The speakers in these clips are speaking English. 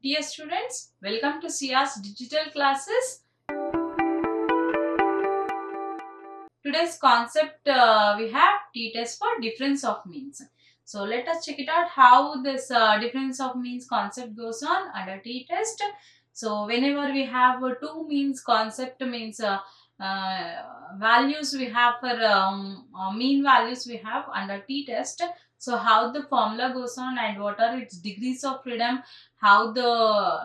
Dear students, welcome to Sia's digital classes. Today's concept we have t-test for difference of means. So let us check it out how this difference of means concept goes on under t-test. So whenever we have two means concept means values we have for mean values we have under t-test. So how the formula goes on and what are its degrees of freedom, how the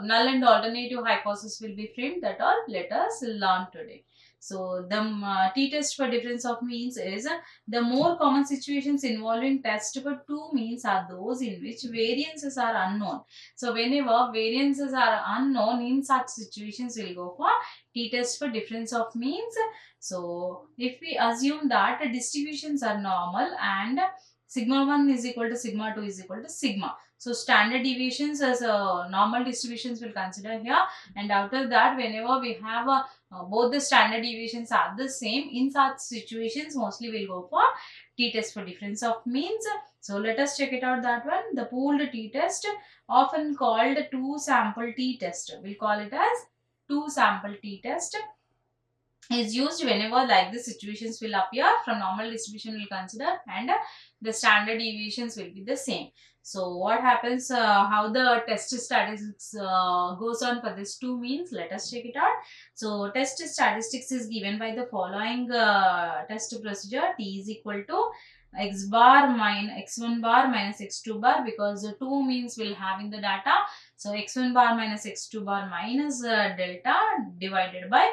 null and alternative hypothesis will be framed, that all let us learn today. So the t-test for difference of means is the more common situations involving test for two means are those in which variances are unknown. So whenever variances are unknown, in such situations we'll go for t-test for difference of means. So if we assume that the distributions are normal and sigma 1 is equal to sigma 2 is equal to sigma. So standard deviations as normal distributions will consider here, and after that whenever we have both the standard deviations are the same, in such situations mostly we'll go for t-test for difference of means. So let us check it out that one. The pooled t-test, often called two sample t-test, we'll call it as two sample t-test, is used whenever like the situations will appear from normal distribution will consider and the standard deviations will be the same. So what happens, how the test statistics goes on for this two means, let us check it out. So test statistics is given by the following test procedure. T is equal to x bar minus x1 bar minus x2 bar, because the two means will have in the data. So x1 bar minus x2 bar minus delta divided by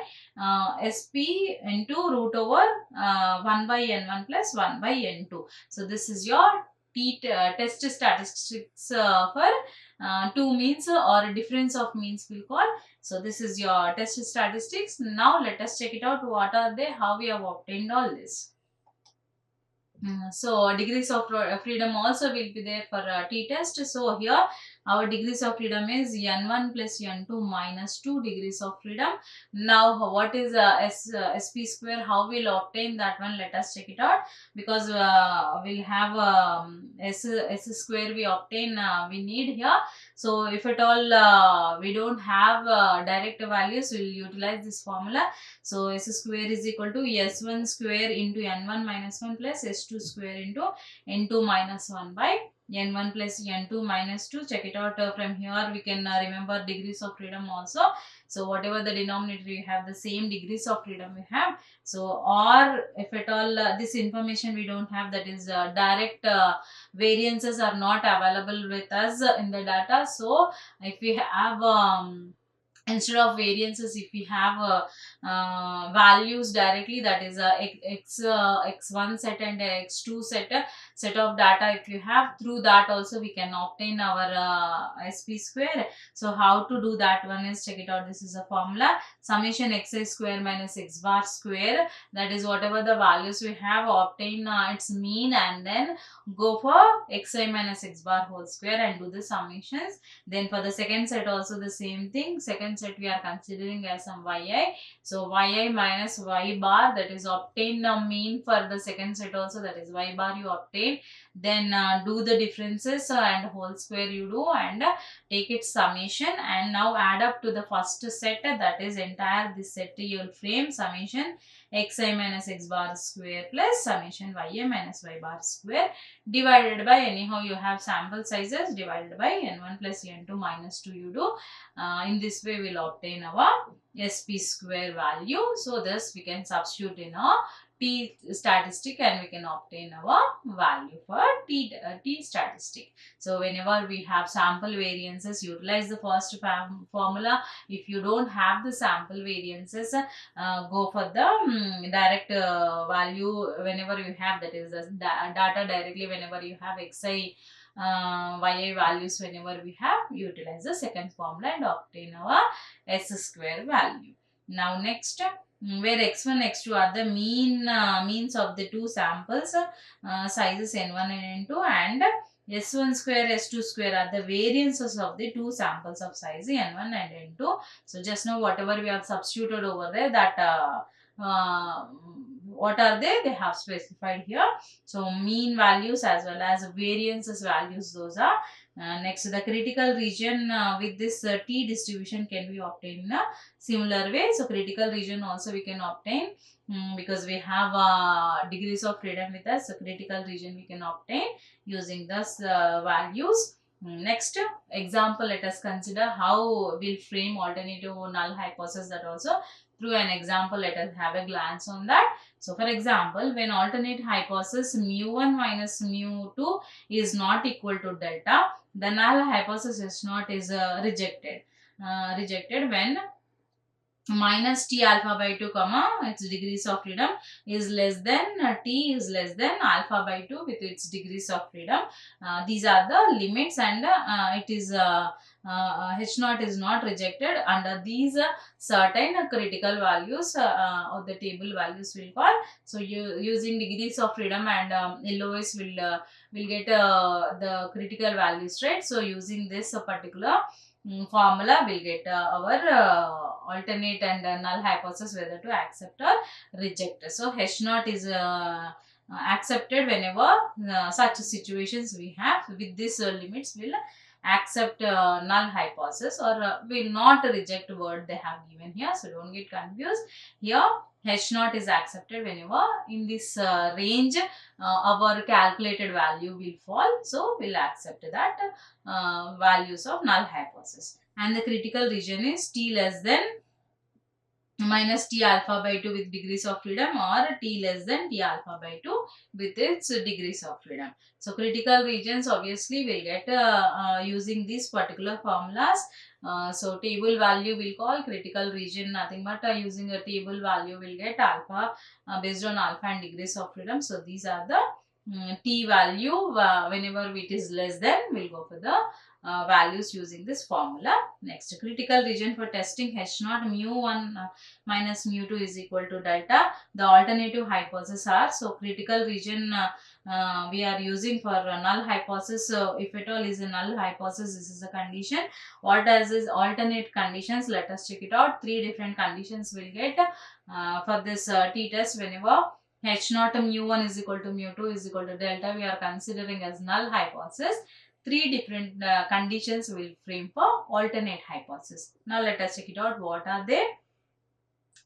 SP into root over 1 by n1 plus 1 by n2. So this is your test statistics for two means or difference of means we'll call. So this is your test statistics. Now let us check it out. What are they? How we have obtained all this? So degrees of freedom also will be there for t-test. So here our degrees of freedom is n1 plus n2 minus 2 degrees of freedom. Now what is sp square? How we'll obtain that one? Let us check it out, because we'll have s square we obtain we need here. So if at all we don't have direct values, we'll utilize this formula. So s square is equal to s1 square into n1 minus 1 plus s2 square into n2 minus 1 by n1 plus n2 minus 2. Check it out from here. We can remember degrees of freedom also. So whatever the denominator we have, the same degrees of freedom we have. So or if at all this information we don't have, that is direct variances are not available with us in the data. So if we have instead of variances, if we have values directly, that is x1 set and x2 set of data, if you have, through that also we can obtain our sp square. So how to do that one is, check it out. This is a formula: summation xi square minus x bar square, that is whatever the values we have, obtain its mean and then go for xi minus x bar whole square and do the summations. Then for the second set also the same thing. Second set we are considering as some yi. So yi minus y bar, that is obtain the mean for the second set also, that is y bar you obtain. Then do the differences and whole square you do, and take its summation, and now add up to the first set, that is entire this set you will frame summation xi minus x bar square plus summation yi minus y bar square divided by, anyhow you have sample sizes, divided by n1 plus n2 minus 2 you do. In this way we will obtain our sp square value. So this we can substitute in a t statistic and we can obtain our value for t statistic. So whenever we have sample variances, utilize the first formula. If you don't have the sample variances, go for the direct value whenever you have, that is the data directly. Whenever you have xi yi values, whenever we have, utilize the second formula and obtain our s square value. Now next, where x1 x2 are the means of the two samples, sizes n1 and n2, and s1 square s2 square are the variances of the two samples of size n1 and n2. So just now whatever we have substituted over there, that what are they have specified here. So mean values as well as variances values, those are Next, the critical region with this t distribution can be obtained in a similar way. So critical region also we can obtain because we have degrees of freedom with us. So critical region we can obtain using those values. Next example, let us consider how we'll frame alternative null hypothesis. That also through an example, let us have a glance on that. So for example, when alternate hypothesis mu1 minus mu2 is not equal to delta, the null hypothesis is not is rejected. Rejected when minus t alpha by 2 comma its degrees of freedom is less than t is less than alpha by 2 with its degrees of freedom. These are the limits, and it is h naught is not rejected under these certain critical values or the table values will call. So using degrees of freedom and LOS will get the critical values, right? So using this particular formula will get our alternate and null hypothesis whether to accept or reject. So H naught is accepted whenever such situations we have. With these limits will accept null hypothesis or will not reject word they have given here. So don't get confused. Here H naught is accepted whenever in this range our calculated value will fall. So we'll accept that values of null hypothesis. And the critical region is t less than minus t alpha by 2 with degrees of freedom, or t less than t alpha by 2 with its degrees of freedom. So critical regions obviously will get using these particular formulas. So table value will call critical region nothing but using a table value will get alpha based on alpha and degrees of freedom. So these are the t value whenever it is less than, we'll go for the values using this formula. Next, critical region for testing H naught mu1 minus mu2 is equal to delta. The alternative hypotheses are, so critical region we are using for null hypothesis. So if at all is a null hypothesis, this is a condition. What does is alternate conditions? Let us check it out. 3 different conditions will get for this t test. Whenever H naught mu1 is equal to mu2 is equal to delta, we are considering as null hypothesis. 3 different conditions will frame for alternate hypothesis. Now let us check it out. What are they?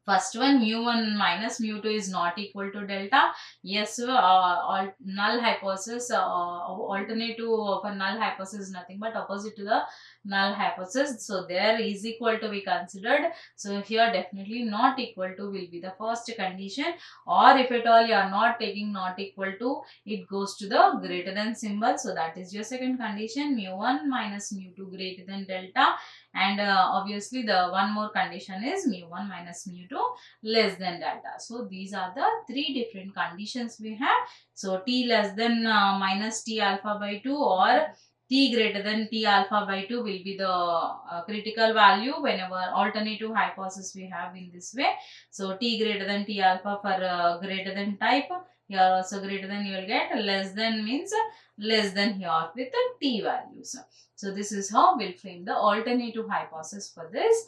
First one, mu1 minus mu2 is not equal to delta. Yes, null hypothesis, alternative for null hypothesis is nothing but opposite to the null hypothesis. So there is equal to be considered. So here definitely not equal to will be the first condition. Or if at all you are not taking not equal to, it goes to the greater than symbol. So that is your second condition, mu1 minus mu2 greater than delta. And obviously the one more condition is mu1 minus mu2 less than delta. So these are the 3 different conditions we have. So t less than minus t alpha by 2 or t greater than t alpha by 2 will be the critical value whenever alternative hypothesis we have in this way. So t greater than t alpha for greater than type. Here also greater than you will get, less than means less than here with the t values. So this is how we'll frame the alternative hypothesis for this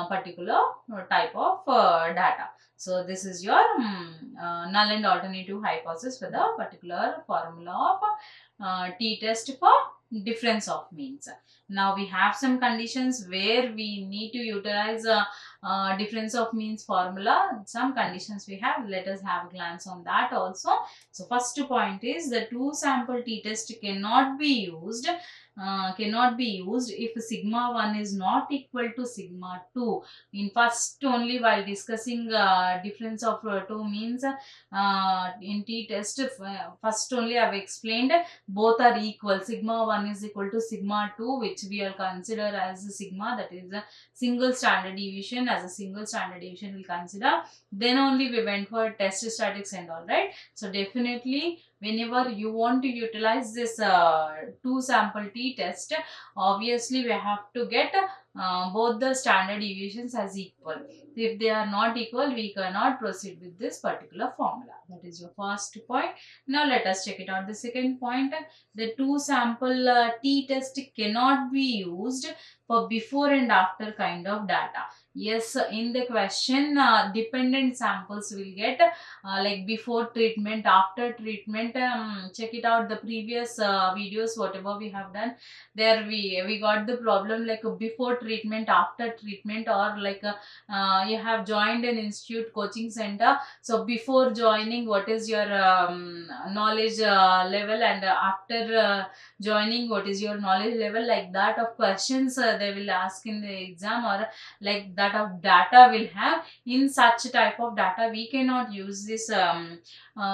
particular type of data. So this is your null and alternative hypothesis for the particular formula of t-test for difference of means. Now we have some conditions where we need to utilize difference of means formula. Some conditions we have. Let us have a glance on that also. So first point is the two sample t-test cannot be used if sigma 1 is not equal to sigma 2. In first only while discussing difference of two means in t-test, first only I have explained both are equal. Sigma 1 is equal to sigma 2, which we will consider as a sigma, that is a single standard deviation. As a single standard deviation we will consider. Then only we went for test statics and all, right? So definitely whenever you want to utilize this two sample t-test, obviously we have to get both the standard deviations as equal. If they are not equal, we cannot proceed with this particular formula. That is your first point. Now let us check it out. The second point, the two sample t-test cannot be used for before and after kind of data. Yes, in the question, dependent samples will get like before treatment, after treatment. Check it out the previous videos, whatever we have done. There we got the problem like before treatment, after treatment, or like you have joined an institute coaching center. So before joining, what is your knowledge level, and after joining, what is your knowledge level? Like that of questions they will ask in the exam, or like that of data will have. In such type of data we cannot use this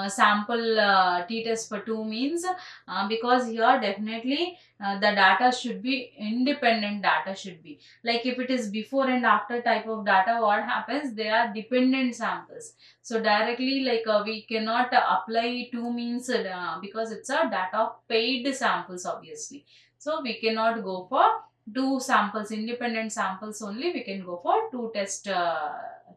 sample t-test for 2 means, because here definitely the data should be independent. Data should be like, if it is before and after type of data, what happens, they are dependent samples. So directly like we cannot apply 2 means because it's a data of paid samples obviously. So we cannot go for two samples, independent samples only. We can go for two test,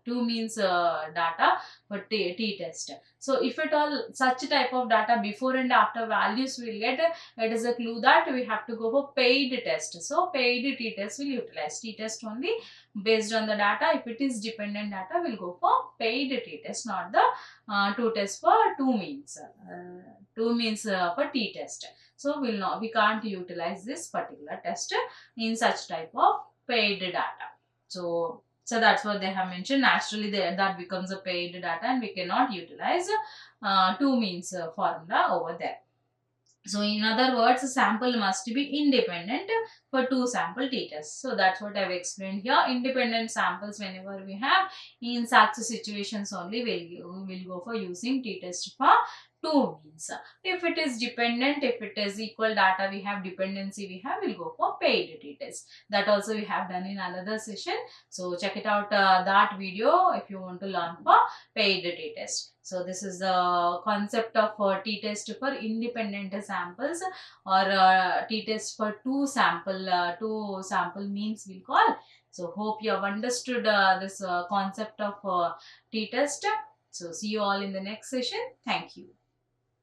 two means data for t-test. So if at all such type of data before and after values will get, it is a clue that we have to go for paid test. So paid t-test will utilize t-test only based on the data. If it is dependent data, we'll go for paid t-test, not the two tests for two means for t-test. So we can't utilize this particular test in such type of paid data. So that's what they have mentioned. Naturally, that becomes a paid data, and we cannot utilize two means formula over there. So in other words, a sample must be independent for two sample t-tests. So that's what I've explained here. Independent samples, whenever we have, in such situations only we'll go for using t-test for two means. If it is dependent, if it is equal data we have, dependency we have, we'll go for paid t-test. That also we have done in another session. So check it out, that video, if you want to learn for paid t-test. So this is the concept of t-test for independent samples, or t-test for two sample means we'll call. So hope you have understood this concept of t-test. So see you all in the next session. Thank you.